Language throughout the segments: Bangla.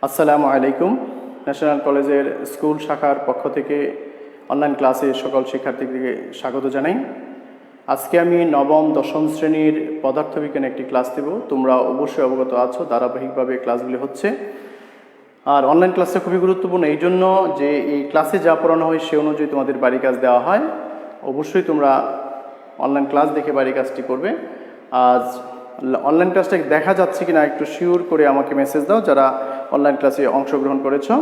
আসসালামু আলাইকুম। ন্যাশনাল কলেজের স্কুল শাখার পক্ষ থেকে অনলাইন ক্লাসে সকল শিক্ষার্থীদেরকে স্বাগত জানাই। আজকে আমি নবম দশম শ্রেণীর পদার্থবিজ্ঞানে একটি ক্লাস দেব। তোমরা অবশ্যই অবগত আছো ধারাবাহিকভাবে ক্লাসগুলি হচ্ছে। আর অনলাইন ক্লাসটা খুবই গুরুত্বপূর্ণ এই জন্য যে এই ক্লাসে যা পড়ানো হয় সে অনুযায়ী তোমাদের বাড়ি কাজ দেওয়া হয়। অবশ্যই তোমরা অনলাইন ক্লাস দেখে বাড়ি কাজটি করবে। আজ অনলাইন ক্লাসটা দেখা যাচ্ছে কিনা একটু শিওর করে আমাকে মেসেজ দাও যারা অনলাইন ক্লাসে অংশগ্রহণ করেছো।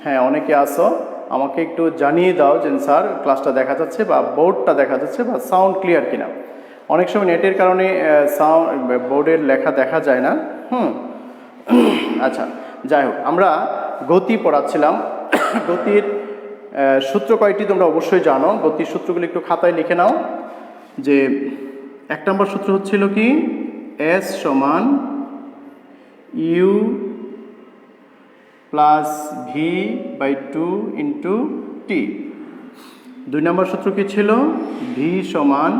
হ্যাঁ, অনেকে আসো, আমাকে একটু জানিয়ে দাও যে স্যার ক্লাসটা দেখা যাচ্ছে বা বোর্ডটা দেখা যাচ্ছে বা সাউন্ড ক্লিয়ার কিনা। অনেক সময় নেটের কারণে বোর্ডের লেখা দেখা যায় না। আচ্ছা, যাই হোক, আমরা গতি পড়াচ্ছিলাম। গতির সূত্র কয়টি তোমরা অবশ্যই জানো। গতির সূত্রগুলি একটু খাতায় লিখে নাও। যে 1 নম্বর সূত্র হচ্ছিল কি, S সমান U plus v by 2 into t. 2 নম্বর সূত্র কি ছিল, ভি সমান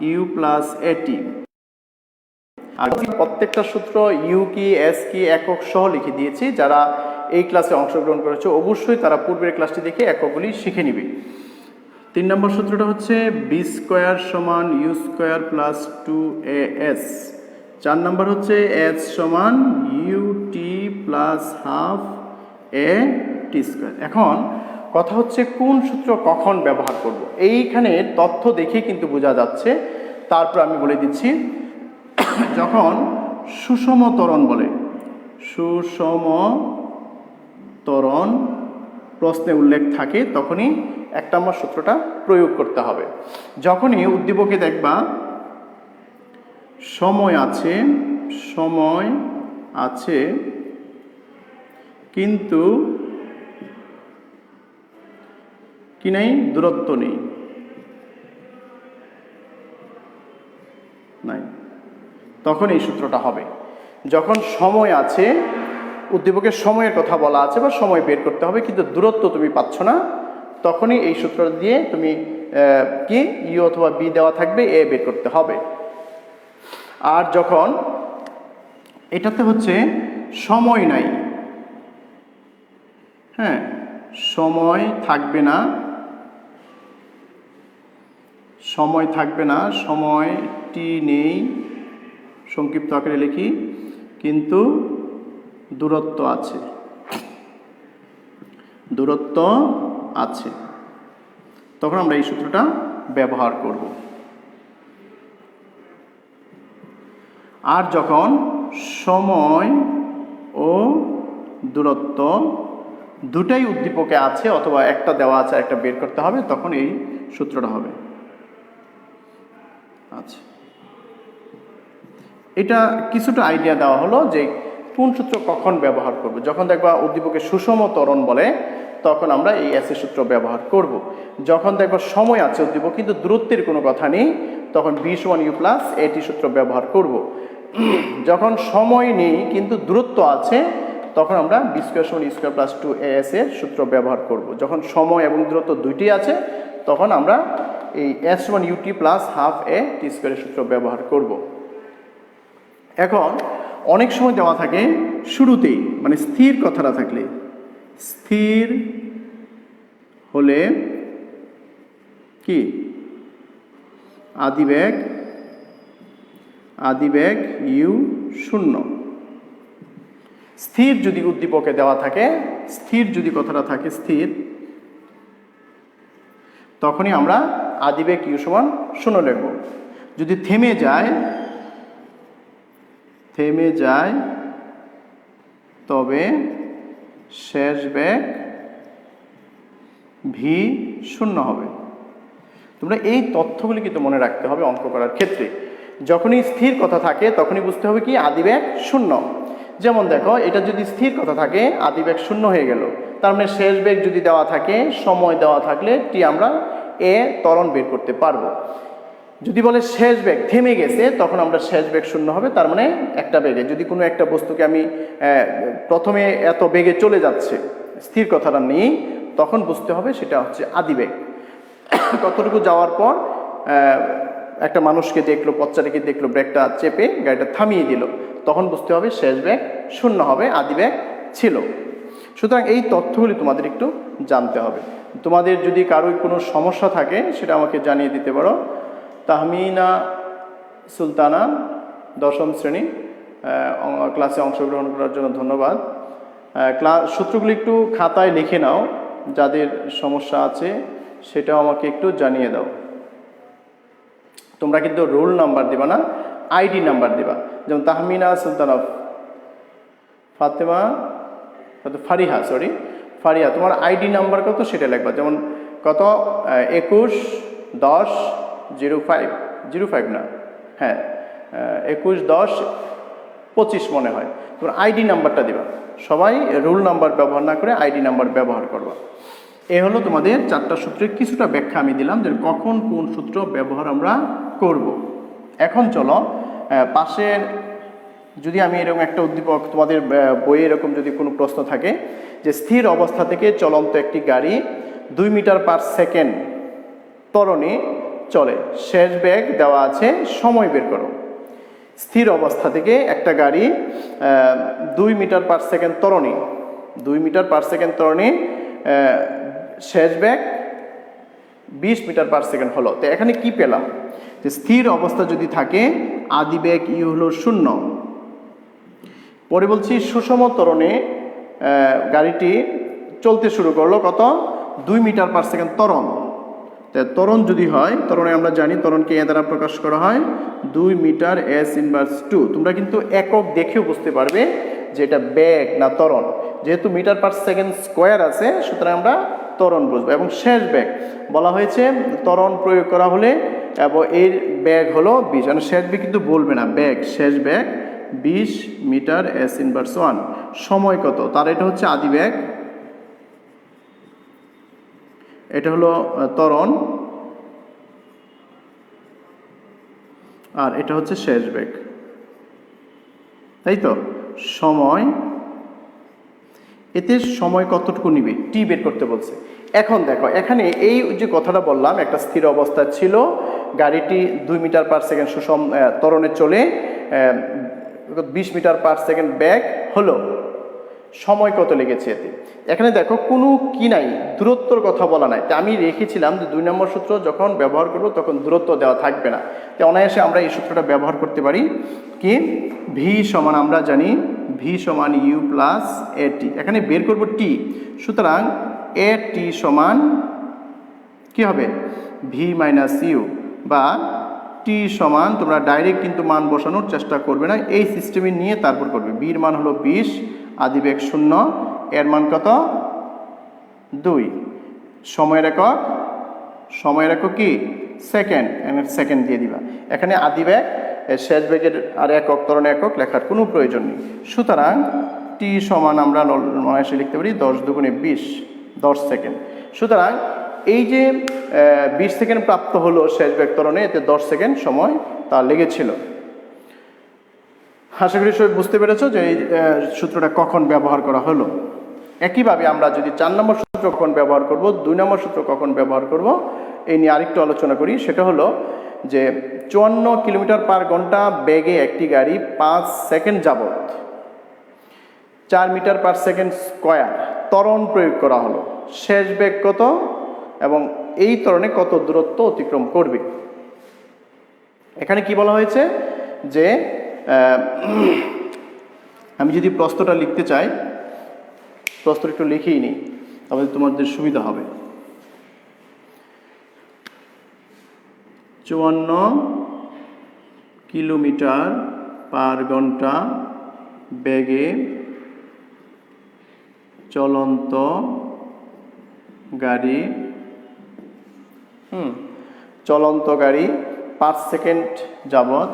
ইউ প্লাস এটি। আর প্রত্যেকটা সূত্র ইউ কি এস কি একক সহ লিখে দিয়েছি। যারা এই ক্লাসে অংশগ্রহণ করেছে অবশ্যই তারা পূর্বের ক্লাসটি দেখে এককগুলি শিখে নিবে। 3 নম্বর সূত্রটা হচ্ছে বি স্কোয়ার সমান ইউ স্কোয়ার প্লাস 2as। 4 নম্বর হচ্ছে এস সমান U T plus half a t square. এখন কথা হচ্ছে কোন সূত্র কখন ব্যবহার করব। এইখানে তথ্য দেখে কিন্তু বোঝা যাচ্ছে। তারপর আমি বলে দিচ্ছি, যখন সুষম ত্বরণ বলে, সুষম ত্বরণ প্রশ্নে উল্লেখ থাকে তখনই 1 নম্বর সূত্রটা প্রয়োগ করতে হবে। যখনই উদ্দীপকে দেখবা সময় আছে কিন্তু কি নেই, দূরত্ব নেই, তখন এই সূত্রটা হবে। যখন সময় আছে, উদ্দীপকের সময়ের কথা বলা আছে বা সময় বের করতে হবে কিন্তু দূরত্ব তুমি পাচ্ছ না, তখনই এই সূত্র দিয়ে তুমি কি ইউ অথবা বি দেওয়া থাকবে, এ বের করতে হবে। আর যখন এটাতে হচ্ছে সময় নাই, হ্যাঁ, সময় থাকবে না, সময়টি নেই, সংক্ষিপ্ত আকারে লিখি, কিন্তু দূরত্ব আছে, তখন আমরা এই সূত্রটা ব্যবহার করব। আর যখন সময় ও দূরত্ব দুটাই উদ্দীপকে আছে অথবা একটা দেওয়া আছে একটা বের করতে হবে, তখন এই সূত্রটা হবে। আচ্ছা, এটা কিছুটা আইডিয়া দেওয়া হলো যে কোন সূত্র কখন ব্যবহার করব। যখন দেখবা উদ্দীপকে সুষম ত্বরণ বলে তখন আমরা এই এসি সূত্র ব্যবহার করব। যখন দেখবা সময় আছে উদ্দীপক কিন্তু দূরত্বের কোনো কথা নেই, তখন বি সমান ইউ প্লাস এটি সূত্র ব্যবহার করব। যখন সময় নেই কিন্তু দূরত্ব আছে তখন আমরা বি স্কোয়ার সমান ইউ স্কোয়ার প্লাস 2as এর সূত্র ব্যবহার করব। যখন সময় এবং দূরত্ব দুইটি আছে তখন আমরা এই এস সমান ইউটি প্লাস হাফ এ টি স্কোয়ারের সূত্র ব্যবহার করব। এখন অনেক সময় দেওয়া থাকে শুরুতেই, মানে স্থির কথাটা থাকলে, স্থির হলে কি আদিবেগ ইউ 0। স্থির যদি উদ্দীপকে দেওয়া থাকে, স্থির যদি কথাটা থাকে স্থির, তখনই আমরা আদিবেগ ইউ সমান 0 লিখব। যদি থেমে যায় তবে শেষ বেগ ভি 0 হবে। তোমরা এই তথ্যগুলি কিন্তু মনে রাখতে হবে অঙ্ক করার ক্ষেত্রে। যখনই স্থির কথা থাকে তখনই বুঝতে হবে কি আদিবেগ 0। যেমন দেখো, এটা যদি স্থির কথা থাকে আদিবেগ 0 হয়ে গেল, তার মানে শেষ বেগ যদি দেওয়া থাকে, সময় দেওয়া থাকলে টি আমরা এ ত্বরণ বের করতে পারবো। যদি বলে শেষ বেগ থেমে গেছে তখন আমরা শেষ বেগ 0 হবে, তার মানে একটা বেগে যদি কোনো একটা বস্তুকে আমি প্রথমে এত বেগে চলে যাচ্ছে, স্থির কথাটা নেই, তখন বুঝতে হবে সেটা হচ্ছে আদিবেগ। কতটুকু যাওয়ার পর একটা মানুষকে দেখলো, পথচারীকে দেখলো, ব্রেকটা চেপে গাড়িটা থামিয়ে দিল, তখন বুঝতে হবে শেষ বেগ 0 হবে, আদিবেগ ছিল। সুতরাং এই তথ্যগুলি তোমাদের একটু জানতে হবে। তোমাদের যদি কারোর কোনো সমস্যা থাকে সেটা আমাকে জানিয়ে দিতে পারো। তাহমিনা সুলতানা, 10ম শ্রেণী, ক্লাসে অংশগ্রহণ করার জন্য ধন্যবাদ। সূত্রগুলি একটু খাতায় লিখে নাও, যাদের সমস্যা আছে সেটাও আমাকে একটু জানিয়ে দাও। তোমরা কিন্তু রোল নাম্বার দিবা না, আইডি নাম্বার দিবা। যেমন তাহমিনা সুলতানা ফারিহা, তোমার আইডি নাম্বার কত সেটা লিখবা। যেমন কত 21-10-05 না, হ্যাঁ 21-10-25 মনে হয়। তোমার আইডি নাম্বারটা দিবা। সবাই রোল নাম্বার ব্যবহার না করে আইডি নাম্বার ব্যবহার করবা। এ হলো তোমাদের 4টা সূত্রের কিছুটা ব্যাখ্যা আমি দিলাম, যে কখন কোন সূত্র ব্যবহার আমরা করব। এখন চলো পাশের, যদি আমি এরকম একটা উদ্দীপক তোমাদের বইয়ে এরকম যদি কোনো প্রশ্ন থাকে যে স্থির অবস্থা থেকে চলন্ত একটি গাড়ি 2 মিটার পার সেকেন্ড ত্বরণে চলে, শেষ বেগ দেওয়া আছে, সময় বের করো। স্থির অবস্থা থেকে একটা গাড়ি 2 মিটার পার সেকেন্ড ত্বরণে, 2 মিটার পার সেকেন্ড ত্বরণে শেষ বেগ 20 মিটার পার সেকেন্ড হলো। তো এখানে কি পেলাম, যে স্থির অবস্থা যদি থাকে আদি বেগ ইউ হলো 0। পরে বলছি সুষম ত্বরণে গাড়িটি চলতে শুরু করলো কত, 2 মিটার পার সেকেন্ড ত্বরণ। ত্বরণ যদি হয়, ত্বরণে আমরা জানি ত্বরণকে এ দ্বারা প্রকাশ করা হয় 2 মিটার s−2। তোমরা কিন্তু একক দেখেও বুঝতে পারবে যে এটা বেগ না ত্বরণ। যেহেতু মিটার পার সেকেন্ড স্কোয়ার আছে, সুতরাং আমরা ত্বরণ বুঝবো। এবং শেষ বেগ বলা হয়েছে ত্বরণ প্রয়োগ করা হলে, এবং এর বেগ হলো 20, মানে শেষ বেগ কিন্তু বলবে না, বেগ শেষ বেগ 20 মিটার s−1। সময় কত, তার এটা হচ্ছে আদি বেগ, এটা হলো ত্বরণ, আর এটা হচ্ছে শেষ বেগ, তাই তো। সময়, এতে সময় কতটুকু নিবে টি বের করতে বলছে। এখন দেখো এখানে এই যে কথাটা বললাম, একটা স্থির অবস্থা ছিল, গাড়িটি 2 মিটার পার সেকেন্ড সুষম ত্বরণে চলে 20 মিটার পার সেকেন্ড বেগ হলো, সময় কত লেগেছে এতে। এখানে দেখো কোনো কি নাই, দূরত্বর কথা বলা নাই। তা আমি রেখেছিলাম যে 2 নম্বর সূত্র যখন ব্যবহার করব তখন দূরত্ব দেওয়া থাকবে না। তো অনায়াসে আমরা এই সূত্রটা ব্যবহার করতে পারি। কি, ভি সমান আমরা জানি ভি সমান ইউ প্লাস এ টি। এখানে বের করব টি, সুতরাং এ টি সমান কি হবে, ভি মাইনাস ইউ, বা টি সমান, তোমরা ডাইরেক্ট কিন্তু মান বসানোর চেষ্টা করবে না, এই সিস্টেমে নিয়ে তারপর করবে। বির মান হলো 20, আদিবেগ 0, এর মান কত 2, সময়ের একক, সময়ের একক কি সেকেন্ড, সেকেন্ড দিয়ে দিবা। এখানে আদিবেগ শেষ বেগের আর একক, ত্বরণ একক লেখার কোনো প্রয়োজন নেই। সুতরাং টি সমান আমরা অনায়াসে লিখতে পারি 10 দুগুণে 20, 10 সেকেন্ড। সুতরাং এই যে 20 সেকেন্ড প্রাপ্ত হলো শেষ বেগ ত্বরণে, এতে 10 সেকেন্ড সময় তার লেগেছিল। আশা করি সবাই বুঝতে পেরেছো যে এই সূত্রটা কখন ব্যবহার করা হলো। একইভাবে আমরা যদি 4 নম্বর সূত্র কখন ব্যবহার করব, 2 নম্বর সূত্র কখন ব্যবহার করব, এই নিয়ে আরেকটু আলোচনা করি। সেটা হলো যে 54 কিলোমিটার পার ঘন্টা বেগে একটি গাড়ি 5 সেকেন্ড যাবত 4 মিটার পার সেকেন্ড স্কোয়ার ত্বরণ প্রয়োগ করা হলো, শেষ বেগ কত এবং এই ত্বরণে কত দূরত্ব অতিক্রম করবে। এখানে কি বলা হয়েছে যে আমি যদি প্রশ্নটা লিখতে চাই, প্রশ্নটা একটু লিখেই নিই, তাহলে তোমাদের সুবিধা হবে। 54 কিলোমিটার পার ঘন্টা বেগে চলন্ত গাড়ি, চলন্ত গাড়ি 5 সেকেন্ড যাবত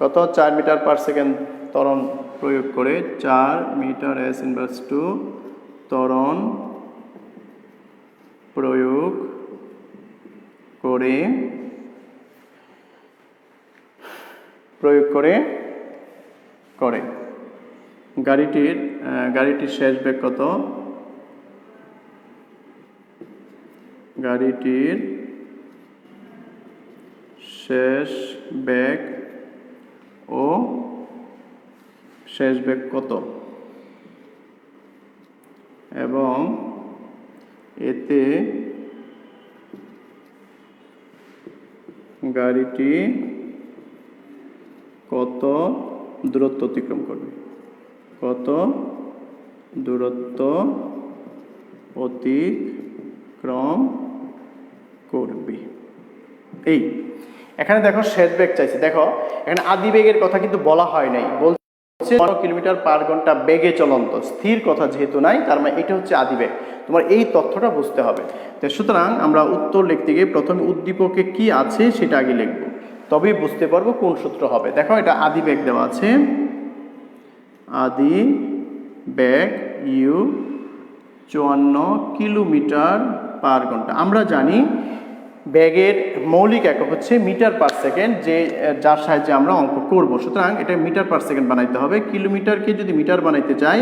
কত 4 মিটার পার সেকেন্ড ত্বরণ প্রয়োগ করে, 4 মিটার s−2 ত্বরণ প্রয়োগ করে গাড়িটির শেষ বেগ কত, গাড়িটির শেষ বেগ ও শেষ বেগ কত, এবং এতে গাড়িটি কত দূরত্ব অতিক্রম করবে, কত দূরত্ব অতিক্রম করবে। এই এখানে দেখো শেষ বেগ চাইছে, দেখো এখানে আদি বেগের কথা কিন্তু বলা হয় নাই, বলছে 12 কিলোমিটার পার ঘন্টা বেগে চলন্ত, স্থির কথা যেহেতু নাই, তার মানে এটা হচ্ছে আদি বেগ। তোমার এই তথ্যটা বুঝতে হবে। তো সুতরাং আমরা উত্তর লিখতে গিয়ে প্রথমে উদ্দীপকে কি আছে সেটা আগে লিখব, তবেই বুঝতে পারবো কোন সূত্র হবে। দেখো এটা আদি বেগ দেওয়া আছে, আদি বেগ ইউ 54 কিলোমিটার পার ঘন্টা। আমরা জানি বেগের মৌলিক একক হচ্ছে মিটার পার সেকেন্ড, যার সাহায্যে আমরা অঙ্ক করব। সুতরাং এটা মিটার পার সেকেন্ড বানাইতে হবে। কিলোমিটারকে যদি মিটার বানাইতে চাই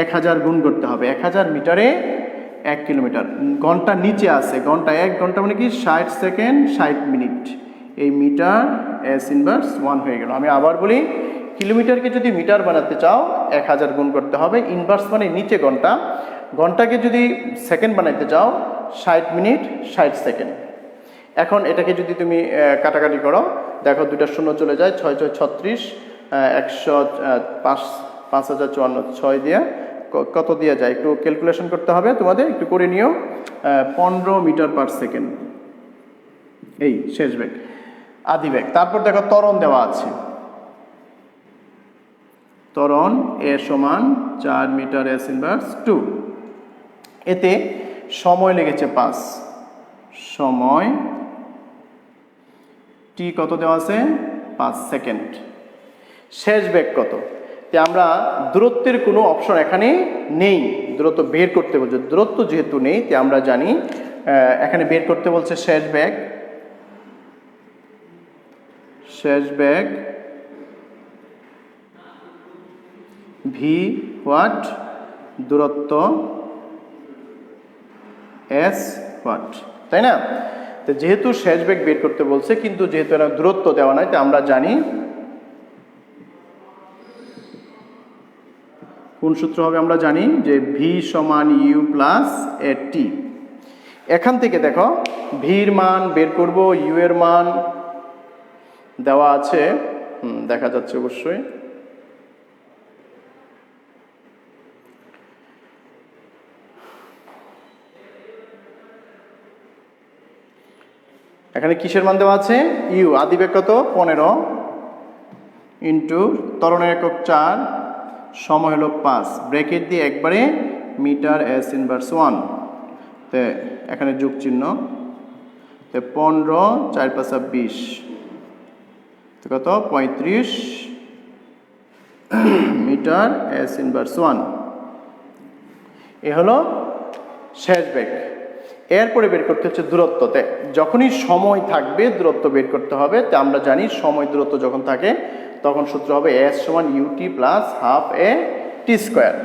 1000 গুণ করতে হবে, 1000 মিটারে 1 কিলোমিটার। ঘন্টা নিচে আছে, ঘন্টা 1 ঘন্টা মানে কি 60 সেকেন্ড 60 মিনিট, এই মিটার এস ইনভার্স 1 হয়ে গেল। আমি আবার বলি, কিলোমিটারকে যদি মিটার বানাতে চাও 1000 গুণ করতে হবে, ইনভার্স মানে নিচে ঘন্টা, ঘন্টাকে যদি সেকেন্ড বানাইতে চাও 60 মিনিট 60 সেকেন্ড। এখন এটাকে যদি তুমি কাটাকাটি করো, দেখো 2টা শূন্য চলে যায়, 6 6 36, 5054, 6 দিয়ে কত দিয়ে যায় একটু ক্যালকুলেশন করতে হবে তোমাদের, একটু করে নিও। 15 মিটার পার সেকেন্ড, এই শেষ বেগ আদি বেগ। তারপর দেখো ত্বরণ দেওয়া আছে, ত্বরণ এ সমান 4 মিটার এস ইনভার্স 2। এতে সময় লেগেছে 5, সময় টি কত দেওয়া আছে 5 সেকেন্ড। শেষ বেগ কত, তে আমরা দূরত্বের কোনো অপশন এখানে নেই, দূরত্ব বের করতে বলছে, দূরত্ব যেহেতু নেই তে আমরা জানি এখানে বের করতে বলছে শেষ বেগ। শেষ বেগ ভি হোয়াট, দূরত্ব এস হোয়াট, তাই না? তো যেহেতু শেষ বেগ বের করতে বলছে, কিন্তু যেহেতু এরা দূরত্ব দেওয়া নাই, তো আমরা জানি কোন সূত্র হবে, আমরা জানি যে ভি সমান ইউ প্লাস এ টি। এখান থেকে দেখো ভির মান বের করব, ইউ এর মান দেওয়া আছে, দেখা যাচ্ছে অবশ্যই। এখানে কিসের মান দেওয়া আছে, ইউ, আদি বেগ কত 15 ইন্টু ত্বরণের একক 4, সময় হলো 5, ব্র্যাকেট দিয়ে একবারে মিটার এস ইনভার্স 1, তো এখানে যোগ চিহ্ন, তো 15 4 5 20, তো কত 35 মিটার এস ইনভার্স 1। এ হলো শেষ বেগ। এরপরে বের করতে হচ্ছে দূরত্বতে, যখনই সময় থাকবে দূরত্ব বের করতে হবে। তো আমরা জানি সময় দূরত্ব যখন থাকে তখন সূত্র হবে এস সমান UT plus half a t square.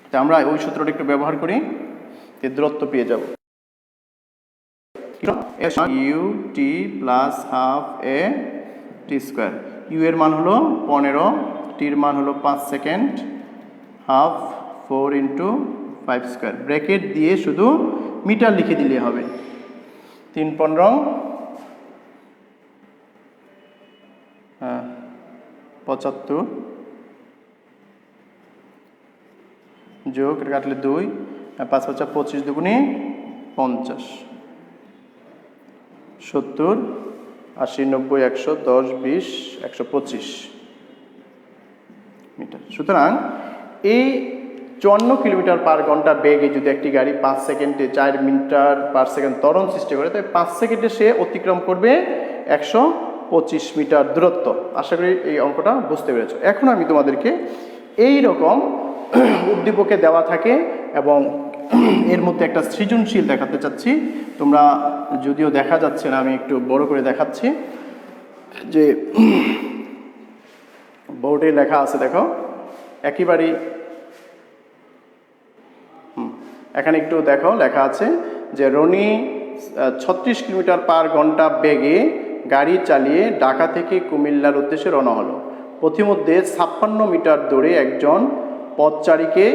তো আমরা ওই সূত্রটা একটু ব্যবহার করি, দূরত্ব পেয়ে যাব u t plus half a t square. U এর মান হলো 15, টির মান হলো 5 second, half 4 into 5 square, bracket দিয়ে শুধু মিটার লিখে দিলে হবে। 3 15 75 যোগ কাটলে 2, 5 5 25, দুগুণে 50, 70 80 90 110 20 125 মিটার। সুতরাং এই 54 কিলোমিটার পার ঘন্টা বেগে যদি একটি গাড়ি 5 সেকেন্ডে 4 মিটার পার সেকেন্ড ত্বরণ সৃষ্টি করে, তাই 5 সেকেন্ডে সে অতিক্রম করবে 125 মিটার দূরত্ব। আশা করি এই অঙ্কটা বুঝতে পেরেছো। এখন আমি তোমাদেরকে এই রকম উদ্দীপকে দেওয়া থাকে এবং এর মধ্যে একটা সৃজনশীল দেখাতে চাচ্ছি। তোমরা যদিও দেখা যাচ্ছে না, আমি একটু বড় করে দেখাচ্ছি, যে বোর্ডে লেখা আছে, দেখো একেবারেই এখানে একটু দেখো লেখা আছে যে রনি 36 কিলোমিটার পার ঘন্টা বেগে গাড়ি চালিয়ে ঢাকা থেকে কুমিল্লার উদ্দেশ্যে রওনা হলো। পথিমধ্যে 56 মিটার দূরে একজন পথচারীকে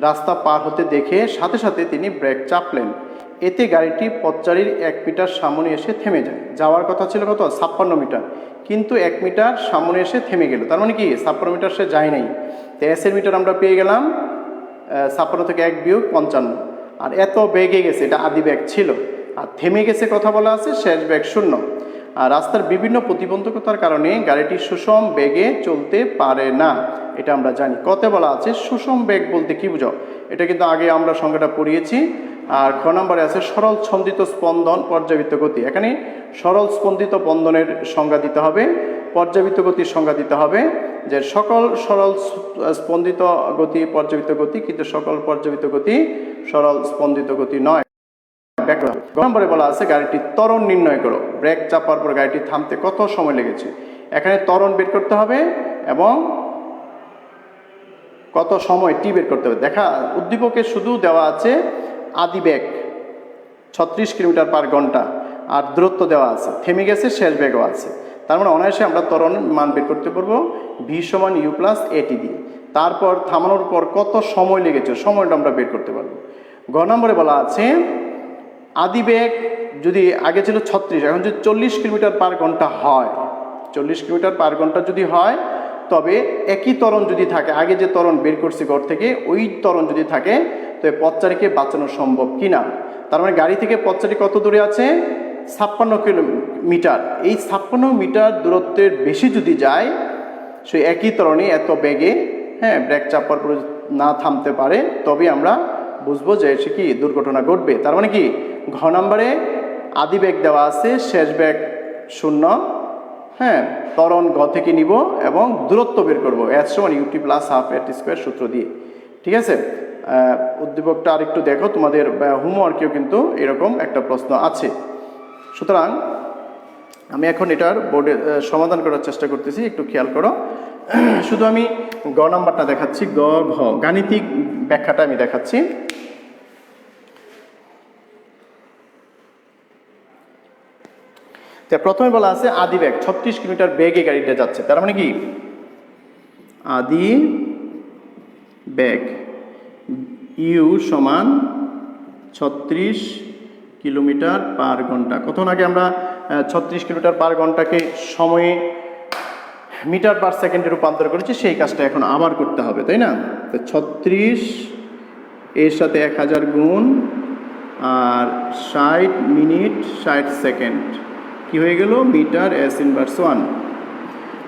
রাস্তা পার হতে দেখে সাথে সাথে তিনি ব্রেক চাপলেন। এতে গাড়িটি পথচারীর 1 মিটার সামনে এসে থেমে যায়। যাওয়ার কথা ছিল কত? 56 মিটার, কিন্তু 1 মিটার সামনে এসে থেমে গেল। তার মানে কি 56 মিটার সে যায় নাই। তো এসের মিটার আমরা পেয়ে গেলাম 56 থেকে 1 বিয়োগ 55। আর এত বেগে গেছে, এটা আদি বেগ ছিল। আর থেমে গেছে কথা বলা আছে, শেষ বেগ 0। আর রাস্তার বিভিন্ন প্রতিবন্ধকতার কারণে গাড়িটি সুষম বেগে চলতে পারে না, এটা আমরা জানি। কত বলা আছে? সুষম বেগ বলতে কি বুঝো? এটা কিন্তু আগে আমরা সংজ্ঞাটা পড়িয়েছি। আর খ নম্বরে আছে সরল স্পন্দিত স্পন্দন পর্যাবৃত্ত গতি। এখানে সরল স্পন্দিত স্পন্দনের সংজ্ঞা দিতে হবে, পর্যাবৃত্ত গতির সংজ্ঞা দিতে হবে। যে সকল সরল স্পন্দিত গতি পর্যাবৃত্ত গতি, কিন্তু সকল পর্যাবৃত্ত গতি সরল স্পন্দিত গতি নয়। নম্বরে বলা আছে গাড়িটি ত্বরণ নির্ণয় করো। ব্রেক চাপার পর গাড়িটি থামতে কত সময় লেগেছে। এখানে ত্বরণ বের করতে হবে এবং কত সময় টি বের করতে হবে। দেখা উদ্দীপকে শুধু দেওয়া আছে আদি বেগ 36 কিলোমিটার পার ঘন্টা আর দূরত্ব দেওয়া আছে, থেমে গেছে, শেষ বেগও আছে। তার মানে অনায়াসে আমরা ত্বরণ মান বের করতে পারবো ভি সমান ইউ প্লাস এটি দিয়ে। তারপর থামানোর পর কত সময় লেগেছে, সময়টা আমরা বের করতে পারবো। গ নম্বরে বলা আছে আদি বেগ যদি আগে ছিল 36, এখন যদি 40 কিলোমিটার পার ঘন্টা হয়, 40 কিলোমিটার পার ঘন্টা যদি হয়, তবে একই ত্বরণ যদি থাকে, আগে যে ত্বরণ বের করছি ঘর থেকে ওই ত্বরণ যদি থাকে, তবে পথচারীকে বাঁচানো সম্ভব কিনা। তার মানে গাড়ি থেকে পথচারী কত দূরে আছে? 56 কিলোমিটার। এই 56 মিটার দূরত্বের বেশি যদি যায়, সে একই ত্বরণে এত বেগে ব্রেক চাপার পরে না থামতে পারে, তবে আমরা বুঝবো যে সে কি দুর্ঘটনা ঘটবে। তার মানে কি ঘ নম্বরে আদি বেগ দেওয়া আছে, শেষ বেগ 0, ত্বরণ ঘ থেকে নিব এবং দূরত্ব বের করবো এস সমান ইউটি প্লাস হাফ এট স্কোয়ার সূত্র দিয়ে। ঠিক আছে, উদ্দীপকটা আরেকটু দেখো, তোমাদের হোমওয়ার্কেও কিন্তু এরকম একটা প্রশ্ন আছে। সুতরাং আমি এখন এটার বোর্ডে সমাধান করার চেষ্টা করতেছি, একটু খেয়াল করো। শুধু আমি গ নাম্বারটা দেখাচ্ছি, গ ঘ গাণিতিক ব্যাখ্যাটা আমি দেখাচ্ছি। প্রথমে বলা আছে আদি বেগ 36 কিলোমিটার বেগে গাড়িটা যাচ্ছে। তার মানে কি আদি বেগ ইউ সমান 36 কিলোমিটার পার ঘন্টা। কতক্ষণ আগে আমরা 36 কিলোমিটার পার ঘন্টাকে সময়ে মিটার পার সেকেন্ডে রূপান্তর করেছি, সেই কাজটা এখন আবার করতে হবে, তাই না? তো 36 এর সাথে 1000 গুণ আর 60 মিনিট 60 সেকেন্ড কি হয়ে গেল? Metre s inverse 1।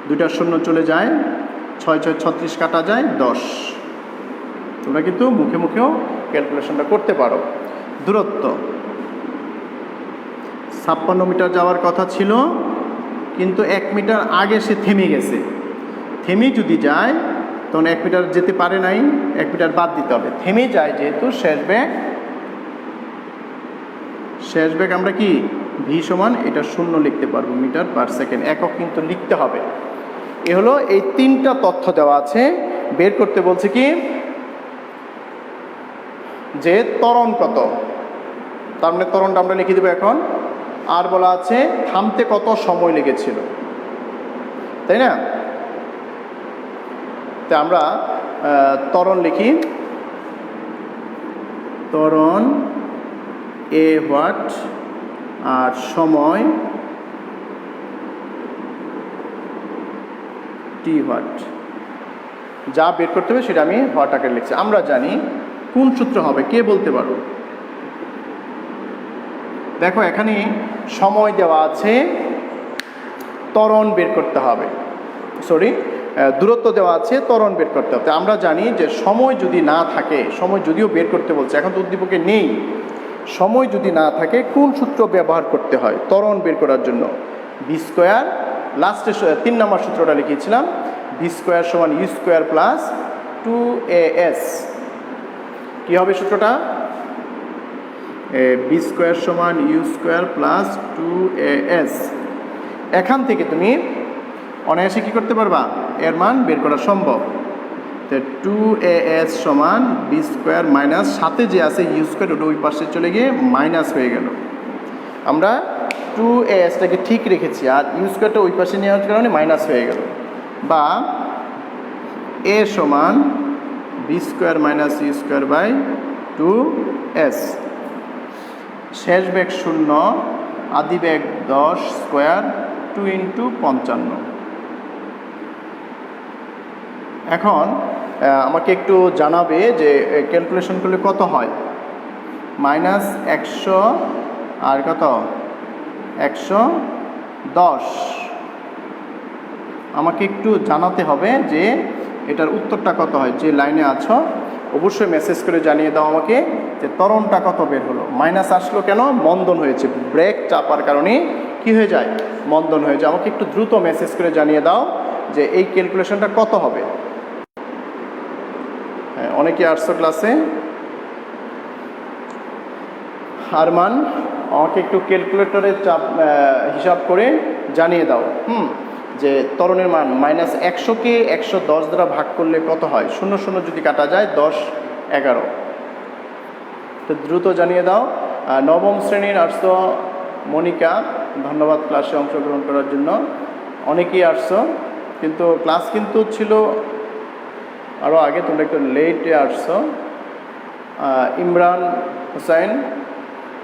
দুইটা শূন্য চলে যায়, 6 6 36 কাটা যায় 10। তোমরা কিন্তু মুখে মুখেও ক্যালকুলেশনটা করতে পারো। দূরত্ব 56 মিটার যাওয়ার কথা ছিল, কিন্তু 1 মিটার আগে সে থেমে গেছে। থেমে যদি যায় তখন 1 মিটার যেতে পারে নাই, 1 মিটার বাদ দিতে হবে। থেমে যায় যেহেতু, শেষ বেগ আমরা কি ভি সমান এটা 0 লিখতে পারবো, মিটার পার সেকেন্ড, একক কিন্তু লিখতে হবে। এ হলো এই 3টা তথ্য দেওয়া আছে। বের করতে বলছে কি যে ত্বরণ কত, তার মানে ত্বরণটা আমরা লিখে দেবো এখন। আর বলা আছে থামতে কত সময় লেগেছিল, তাই না? তা আমরা ত্বরণ লিখি, ত্বরণ এ হোয়াট আর সময় টি হোয়াট। যা বের করতে হবে সেটা আমি হোয়াট আকারে লিখছি। আমরা জানি কোন সূত্র হবে, কে বলতে পারো? দেখো এখানে সময় দেওয়া আছে, ত্বরণ বের করতে হবে, দূরত্ব দেওয়া আছে, ত্বরণ বের করতে হবে। আমরা জানি যে সময় যদি না থাকে, সময় যদিও বের করতে বলছে, এখন তো উদ্দীপকে নেই, সময় যদি না থাকে কোন সূত্র ব্যবহার করতে হয় ত্বরণ বের করার জন্য? ভি স্কোয়ার, লাস্টে 3 নম্বর সূত্রটা লিখেছিলাম, ভি স্কোয়ার সমান ইউ স্কোয়ার প্লাস 2as। কী হবে সূত্রটা? বি স্কোয়ার সমান ইউ স্কোয়ার প্লাস 2as। এখান থেকে তুমি অনায়াসে কী করতে পারবা? এর মান বের করা সম্ভব। তো 2as সমান বি স্কোয়ার মাইনাস সাথে যে আছে ইউ স্কোয়ার, ওটা ওই পাশে চলে গিয়ে মাইনাস হয়ে গেল। আমরা 2asটাকে ঠিক রেখেছি, আর ইউ স্কোয়ারটা ওই পাশে নেওয়ার কারণে মাইনাস হয়ে গেল, বা a সমান v square minus u square by 2s। শেষ বেগ 0, আদি বেগ 10 স্কোয়ার 2 × 55। এখন আমাকে একটু জানাবে যে ক্যালকুলেশন করলে কত হয়। -100 আর কত 110। আমাকে একটু জানাতে হবে যে এটার উত্তরটা কত হয়। যে লাইনে আছো অবশ্যই মেসেজ করে জানিয়ে দাও আমাকে যে ত্বরণটা কত বের হলো। মাইনাস আসলো কেন? মন্দন হয়েছে, ব্রেক চাপার কারণে কি হয়ে যায়? মন্দন হয়ে যায়। আমাকে একটু দ্রুত মেসেজ করে জানিয়ে দাও যে এই ক্যালকুলেশনটা কত হবে। হ্যাঁ, অনেকে আসছো ক্লাসে। আরমান, আমাকে একটু ক্যালকুলেটরের হিসাব করে জানিয়ে দাও যে ত্বরণের মান -100কে 110 দ্বারা ভাগ করলে কত হয়। 0 0 যদি কাটা যায় 10 11। তো দ্রুত জানিয়ে দাও। নবম শ্রেণীর আসছো মনিকা, ধন্যবাদ ক্লাসে অংশগ্রহণ করার জন্য। অনেকেই আসছো, কিন্তু ক্লাস কিন্তু ছিল আরও আগে, তোমরা একটু লেটে আসছো। ইমরান হোসেন,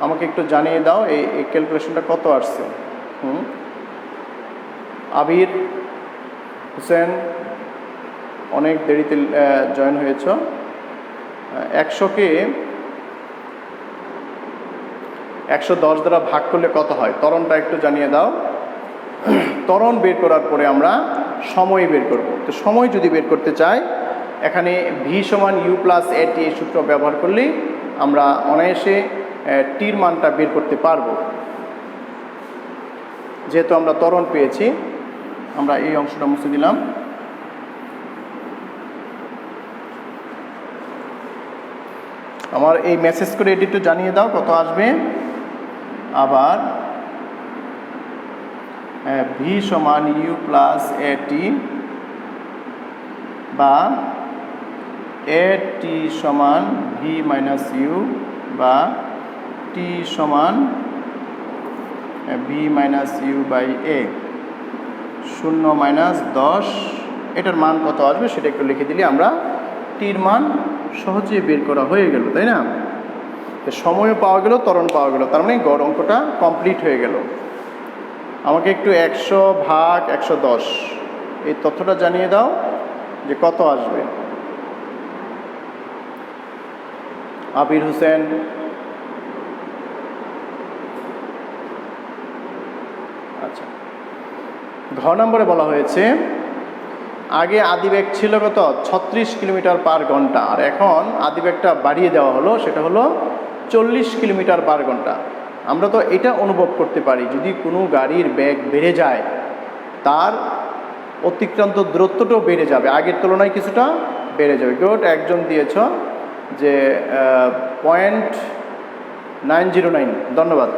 আমাকে একটু জানিয়ে দাও এই ক্যালকুলেশনটা কত আসছে। আবির হোসেন, অনেক দেরিতে জয়েন হয়েছ। 100কে 110 দ্বারা ভাগ করলে কত হয়, ত্বরণটা একটু জানিয়ে দাও। ত্বরণ বের করার পরে আমরা সময় বের করব। তো সময় যদি বের করতে চাই, এখানে ভি সমান ইউ প্লাস এটি এই সূত্র ব্যবহার করলেই আমরা অনায়াসে টির মানটা বের করতে পারবো। যেহেতু আমরা ত্বরণ পেয়েছি, আমরা এই অংশটা মুছে দিলাম। আমার এই মেসেজ করে এটি একটু জানিয়ে দাও কত আসবে। আবার ভি সমান ইউ প্লাস এটি বা এটি সমান ভি মাইনাস ইউ বা টি সমান v minus u by a. 0 - 10, এটার মান কত আসবে সেটা একটু লিখে দিলে আমরা টির মান সহজেই বের করা হয়ে গেল, তাই না? সময়ও পাওয়া গেল, ত্বরণ পাওয়া গেল, তার মানে গড় অঙ্কটা কমপ্লিট হয়ে গেল। আমাকে একটু 100 ভাগ 110 এই তথ্যটা জানিয়ে দাও যে কত আসবে। আবির হোসেন, আচ্ছা, ঘ নম্বরে বলা হয়েছে আগে আদিবেগ ছিল কত 36 কিলোমিটার পার ঘন্টা, আর এখন আদিবেগটা বাড়িয়ে দেওয়া হলো, সেটা হলো 40 কিলোমিটার পার ঘন্টা। আমরা তো এটা অনুভব করতে পারি, যদি কোনো গাড়ির বেগ বেড়ে যায় তার অতিক্রান্ত দূরত্বটাও বেড়ে যাবে, আগের তুলনায় কিছুটা বেড়ে যাবে। গুড, একজন দিয়েছ যে 0.909, ধন্যবাদ।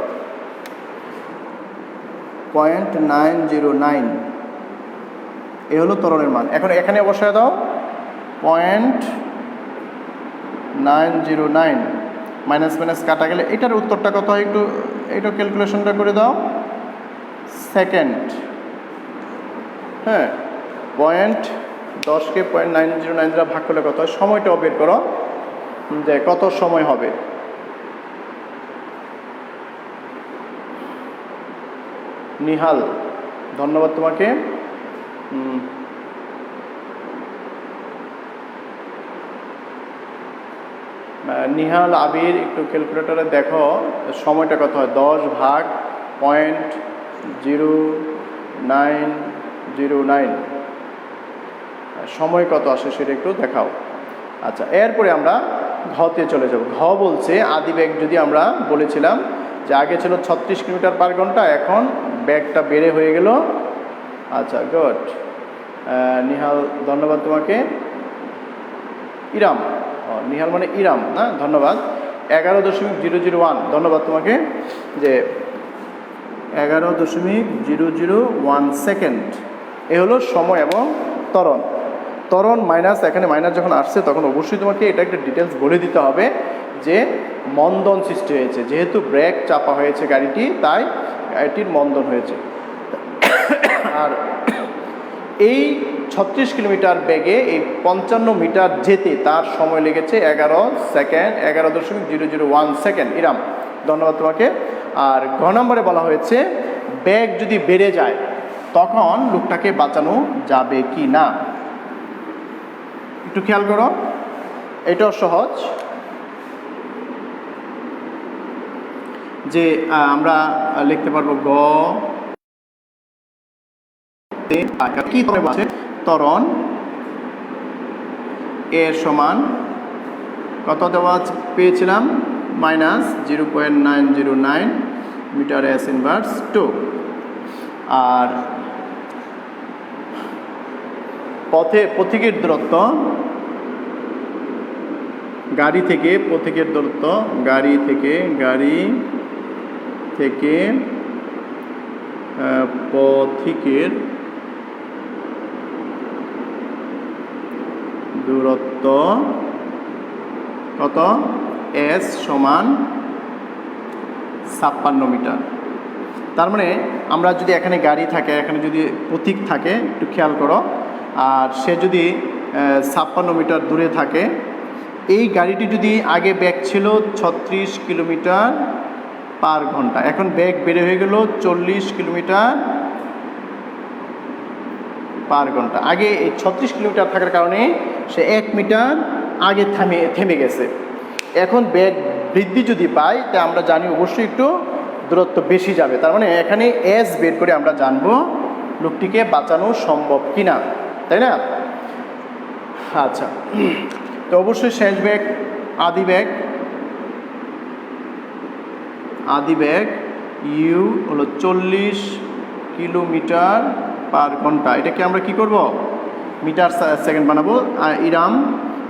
0.909 এ হলো ত্বরণের মান। এখন এখানে বসায় দাও 0.909, মাইনাস মাইনাস কাটা গেলে এটার উত্তরটা কত হয় একটু এটা ক্যালকুলেশনটা করে দাও। সেকেন্ড, হ্যাঁ, 10কে 0.909 দ্বারা ভাগ করলে কত হয়, সময়টাও বের করো যে কত সময় হবে। নিহাল, ধন্যবাদ তোমাকে। নিহাল, আবির, একটু ক্যালকুলেটরে দেখো সময়টা কত হয়। 10 ভাগ 0.0909 সময় কত আসে সেটা একটু দেখাও। আচ্ছা, এরপরে আমরা ঘতে চলে যাব। ঘ বলছে আদিবেগ, যদি আমরা বলেছিলাম যে আগে ছিল 36 কিলোমিটার পার ঘন্টা, এখন বেগটা বেড়ে হয়ে গেল। আচ্ছা, গুড। নিহাল, ধন্যবাদ তোমাকে। ইরাম, নিহাল মানে ইরাম না, ধন্যবাদ। 11.001, ধন্যবাদ তোমাকে যে 11.001 সেকেন্ড। এ হলো সময় এবং ত্বরণ। ত্বরণ মাইনাস, এখানে মাইনাস যখন আসছে তখন অবশ্যই তোমাকে এটা একটা ডিটেলস বলে দিতে হবে যে মন্দন সৃষ্টি হয়েছে, যেহেতু ব্রেক চাপা হয়েছে গাড়িটি, তাই গাড়িটির মন্দন হয়েছে। আর এই 36 কিলোমিটার বেগে এই 55 মিটার যেতে তার সময় লেগেছে 11 সেকেন্ড, 11.001 সেকেন্ড। ইরাম, ধন্যবাদ তোমাকে। আর ঘ নম্বরে বলা হয়েছে বেগ যদি বেড়ে যায় তখন লোকটাকে বাঁচানো যাবে কি না। একটু খেয়াল করো, এটাও সহজ। যে আমরা লিখতে পারবো গ কি বলছে, ত্বরণ এর সমান কত দেওয়া পেয়েছিলাম, -0.909 মিটার এস ইনভার্স 2। আর পথিকের দূরত্ব, গাড়ি থেকে পথিকের দূরত্ব, গাড়ি থেকে পথিকের দূরত্ব কত, এস সমান 56 মিটার। তার মানে আমরা যদি এখানে গাড়ি থাকে, এখানে যদি পথিক থাকে, একটু খেয়াল করো, আর সে যদি 56 মিটার দূরে থাকে, এই গাড়িটি যদি আগে বেগ ছিল 36 কিলোমিটার পার ঘন্টা, এখন বেগ বেড়ে হয়ে গেল 40 কিলোমিটার পার ঘন্টা। আগে এই 36 কিলোমিটার থাকার কারণে সে 1 মিটার আগে থেমে গেছে। এখন বেগ বৃদ্ধি যদি পাই, তা আমরা জানি অবশ্যই একটু দূরত্ব বেশি যাবে। তার মানে এখানে এস বের করে আমরা জানবো লোকটিকে বাঁচানো সম্ভব কিনা, তাই না? আচ্ছা, তো অবশ্যই শেষ বেগ আদি বেগ ইউ হলো 40 কিলোমিটার পার ঘন্টা। এটাকে আমরা কি করব, মিটার সেকেন্ড বানাবো। আর ইরাম,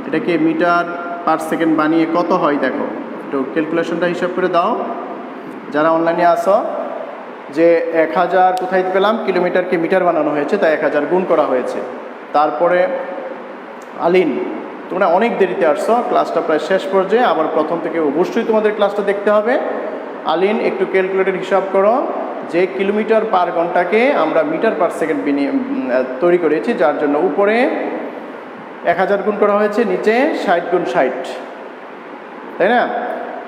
এটাকে মিটার পার সেকেন্ড বানিয়ে কত হয় দেখো, একটু ক্যালকুলেশনটা হিসাব করে দাও যারা অনলাইনে আসো। যে 1000 কোথায় পেলাম, কিলোমিটারকে মিটার বানানো হয়েছে, তাই 1000 গুণ করা হয়েছে। তারপরে আলিন, তোমরা অনেক দেরিতে আসছো, ক্লাসটা প্রায় শেষ পর্যায়ে, আবার প্রথম থেকে অবশ্যই তোমাদের ক্লাসটা দেখতে হবে। আলিন, একটু ক্যালকুলেটর হিসাব করো যে কিলোমিটার পার ঘন্টাকে আমরা মিটার পার সেকেন্ড তৈরি করেছি, যার জন্য উপরে 1000 গুণ করা হয়েছে, নিচে 60 গুণ 60, তাই না?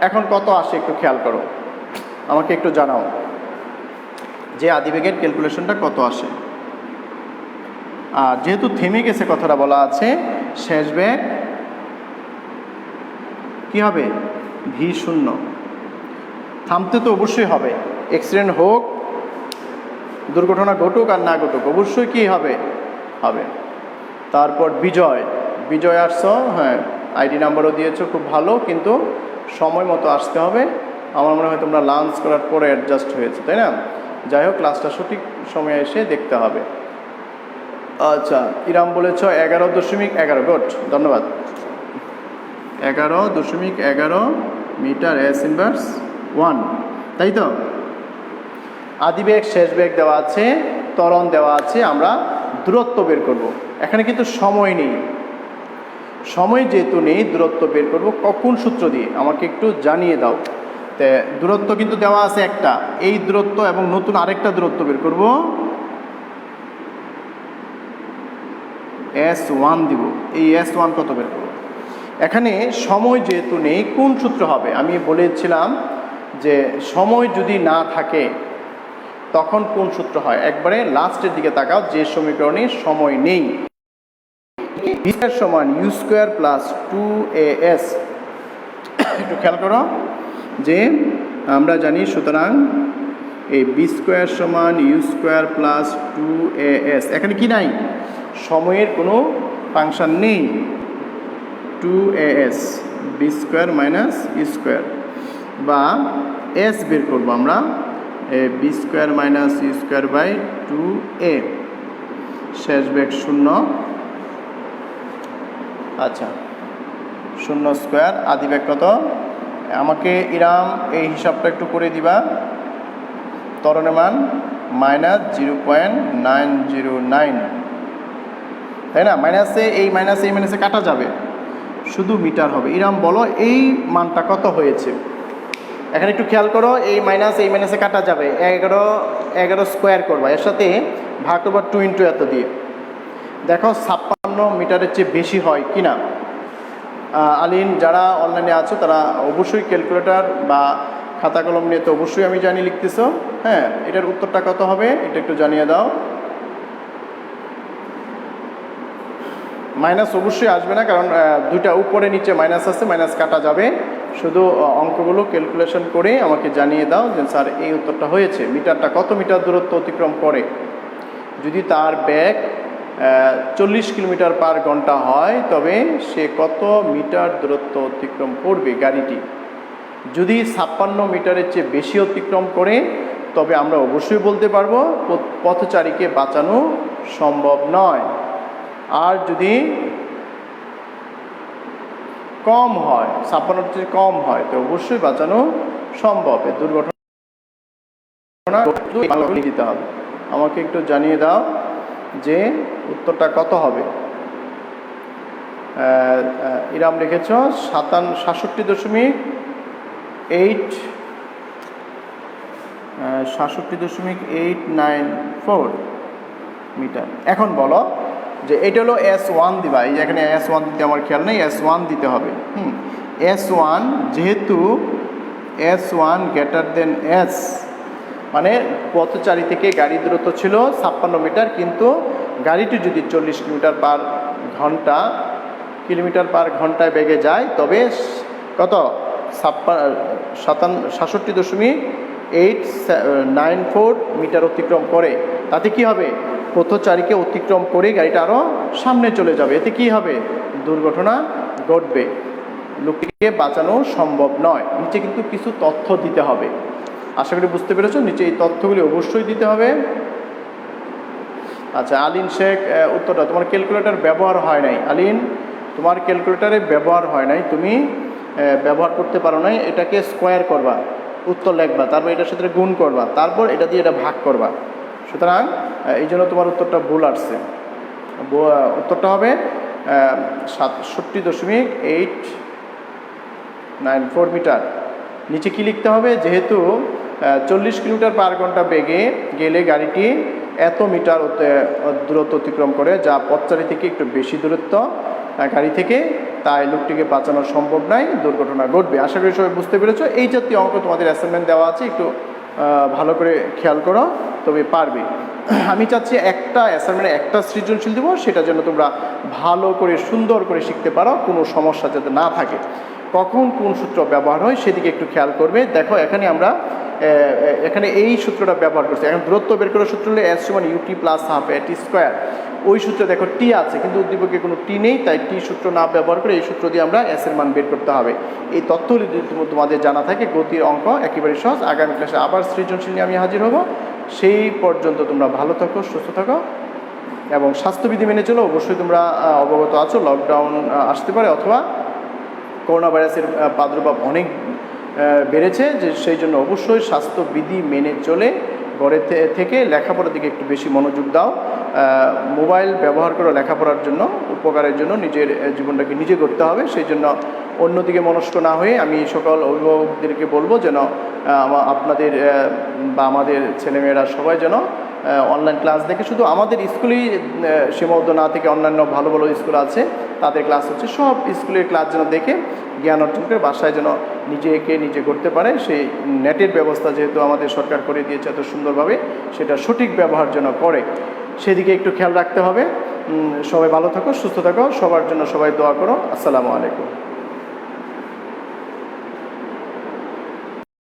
এখন কত আসে একটু খেয়াল করো, আমাকে একটু জানাও যে আদিবেগের ক্যালকুলেশনটা কত আসে। আর যেহেতু থেমে গেছে কথাটা বলা আছে, শেষ বেগ কি হবে, v0। থামতে তো অবশ্যই হবে, অ্যাক্সিডেন্ট হোক, দুর্ঘটনা ঘটুক আর না ঘটুক, অবশ্যই কি হবে। তারপর বিজয় আসছো, হ্যাঁ আইডি নাম্বারও দিয়েছো, খুব ভালো, কিন্তু সময় মতো আসতে হবে। আমার মনে হয় তোমরা লাঞ্চ করার পরে অ্যাডজাস্ট হয়েছে, তাই না? যাই হোক, ক্লাসটা সঠিক সময়ে এসে দেখতে হবে। আচ্ছা, ইরাম বলেছ 11.11, গুড, ধন্যবাদ। 11.11 মিটার এস ইনভার্স 1, তাই তো? আদিবেগ শেষ বেগ দেওয়া আছে, ত্বরণ দেওয়া আছে, আমরা দূরত্ব বের করব। এখানে কিন্তু সময় নেই, সময় যেহেতু নেই, দূরত্ব বের করব কখন সূত্র দিয়ে আমাকে একটু জানিয়ে দাও। তে দূরত্ব কিন্তু দেওয়া আছে একটা, এই দূরত্ব এবং নতুন আরেকটা দূরত্ব বের করব, S1 দিব। এই S1 কত বের করব? এখানে সময় যেহেতু নেই, কোন সূত্র হবে? আমি বলেছিলাম যে সময় যদি না থাকে তখন কোন সূত্র হয়, একবারে লাস্টের দিকে তাকাও, যে সমীকরণে সময় নেই। v সমান u² প্লাস 2as। একটু খেয়াল করো যে আমরা জানি, সুতরাং এই v² সমান u² প্লাস 2as। এখানে কি নাই, সময়ের কোনো ফাংশন নেই। 2as b² মাইনাস u², বা s বের করবো আমরা, b² minus u² by 2a। শেষ বেগ 0। আচ্ছা, 0²। আদিবেগ কত? আমাকে ইরাম এই হিসাবটা একটু করে দিবা। ত্বরণের মান -0.909, তাই না? মাইনাসে এই মাইনাসে কাটা যাবে, শুধু মিটার হবে। ইরাম বলো এই মানটা কত হয়েছে? এখানে একটু খেয়াল করো, এই মাইনাসে কাটা যাবে, 11 স্কোয়ার করবা, এর সাথে ভাগ করবা 2 ইন্টু এত দিয়ে। দেখো 56 মিটারের চেয়ে বেশি হয় কি না। আলিন যারা অনলাইনে আছো তারা অবশ্যই ক্যালকুলেটর বা খাতা কলম নিয়ে তো অবশ্যই আমি জানি লিখতেছো। হ্যাঁ, এটার উত্তরটা কত হবে এটা একটু জানিয়ে দাও। মাইনাস অবশ্যই আসবে না, কারণ দুইটা উপরে নিচে মাইনাস আছে, মাইনাস কাটা যাবে। শুধু অঙ্কগুলো ক্যালকুলেশন করে আমাকে জানিয়ে দাও যে স্যার এই উত্তরটা হয়েছে। মিটারটা কত মিটার দূরত্ব অতিক্রম করে? যদি তার বেগ 40 কিলোমিটার পার ঘন্টা হয় তবে সে কত মিটার দূরত্ব অতিক্রম করবে গাড়িটি। যদি 56 মিটারের চেয়ে বেশি অতিক্রম করে তবে আমরা অবশ্যই বলতে পারবো পথচারীকে বাঁচানো সম্ভব নয়। আর যদি কম হয়, 56 চেয়ে কম হয় তো অবশ্যই বাঁচানো সম্ভব। এই দুর্ঘটনা দিতে হবে। আমাকে একটু জানিয়ে দাও যে উত্তরটা কত হবে। ইরাম লিখেছ 67.894 মিটার। এখন বলো যে এটা হলো S1 দিবা, এই যে এখানে S1 দিতে আমার খেয়াল নেই, S1 দিতে হবে। S1 যেহেতু S1 গ্রেটার দেন S, মানে পথচারী থেকে গাড়ি দূরত্ব ছিল 56 মিটার, কিন্তু গাড়িটি যদি 40 কিলোমিটার পার ঘন্টায় বেগে যায় তবে কত 67.894 মিটার অতিক্রম করে। তাতে কি হবে? পথচারীকে অতিক্রম করে গাড়িটা আরও সামনে চলে যাবে। এতে কি হবে? দুর্ঘটনা ঘটবে, লোকটিকে বাঁচানো সম্ভব নয়। নিচে কিন্তু কিছু তথ্য দিতে হবে, আশা করি বুঝতে পেরেছো। নিচে এই তথ্যগুলি অবশ্যই দিতে হবে। আচ্ছা আলিন শেখ, উত্তরটা তোমার ক্যালকুলেটর ব্যবহার হয় নাই। আলিন, তোমার ক্যালকুলেটরে ব্যবহার হয় নাই, তুমি ব্যবহার করতে পারো নাই। এটাকে স্কোয়ার করবা, উত্তর লিখবা, তারপর এটার সাথে গুণ করবা, তারপর এটা দিয়ে এটা ভাগ করবা। সুতরাং এই জন্য তোমার উত্তরটা ভুল আসছে। উত্তরটা হবে 67.894 মিটার। নিচে কি লিখতে হবে? যেহেতু 40 কিলোমিটার পার ঘন্টা বেগে গেলে গাড়িটি এত মিটার দূরত্ব অতিক্রম করে, যা পথচারী থেকে একটু বেশি দূরত্ব গাড়ি থেকে, তাই লোকটিকে বাঁচানো সম্ভব নয়, দুর্ঘটনা ঘটবে। আশা করি সবাই বুঝতে পেরেছো। এই জাতীয় অঙ্ক তোমাদের অ্যাসাইনমেন্ট দেওয়া আছে, একটু ভালো করে খেয়াল করো, তবে পারবে। আমি চাচ্ছি একটা অ্যাসাইনমেন্টে একটা সৃজনশীল দেবো, সেটা যেন তোমরা ভালো করে সুন্দর করে শিখতে পারো, কোনো সমস্যা যাতে না থাকে। কখন কোন সূত্র ব্যবহার হয় সেদিকে একটু খেয়াল করবে। দেখো এখানে আমরা এখানে এই সূত্রটা ব্যবহার করছি। এখন দূরত্ব বের করার সূত্র হলে S = UT + ½ AT স্কোয়ার। ওই সূত্রে দেখো টি আছে, কিন্তু উদ্দীপকে কোনো টি নেই, তাই টি সূত্র না ব্যবহার করে এই সূত্র দিয়ে আমরা S এর মান বের করতে হবে। এই তথ্যগুলি যদি তোমাদের জানা থাকে, গতির অঙ্ক একেবারে সহজ। আগামী ক্লাসে আবার সৃজনশীল নিয়ে আমি হাজির হব। সেই পর্যন্ত তোমরা ভালো থাকো, সুস্থ থাকো এবং স্বাস্থ্যবিধি মেনে চলো। অবশ্যই তোমরা অবগত আছো লকডাউন আসতে পারে, অথবা করোনা ভাইরাসের প্রাদুর্ভাব অনেক বেড়েছে, যে সেই জন্য অবশ্যই স্বাস্থ্যবিধি মেনে চলে ঘরে থেকে লেখাপড়ার দিকে একটু বেশি মনোযোগ দাও। মোবাইল ব্যবহার করো লেখাপড়ার জন্য, উপকারের জন্য, নিজের জীবনটাকে নিজে করতে হবে। সেই জন্য অন্যদিকে মনস্ক না হয়ে আমি সকল অভিভাবকদেরকে বলবো যেন আপনাদের বা আমাদের ছেলেমেয়েরা সবাই যেন অনলাইন ক্লাস দেখে, শুধু আমাদের স্কুলেই সীমাবদ্ধ না থেকে অন্যান্য ভালো ভালো স্কুল আছে, তাদের ক্লাস হচ্ছে, সব স্কুলের ক্লাস যেন দেখে জ্ঞান অর্জন করে বাসায় যেন নিজে করতে পারে। সেই নেটের ব্যবস্থা যেহেতু আমাদের সরকার করে দিয়েছে এত সুন্দরভাবে, সেটা সঠিক ব্যবহার যেন করে, সেদিকে একটু খেয়াল রাখতে হবে। সবাই ভালো থাকো, সুস্থ থাকো, সবার জন্য সবাই দোয়া করো। আসসালামু আলাইকুম।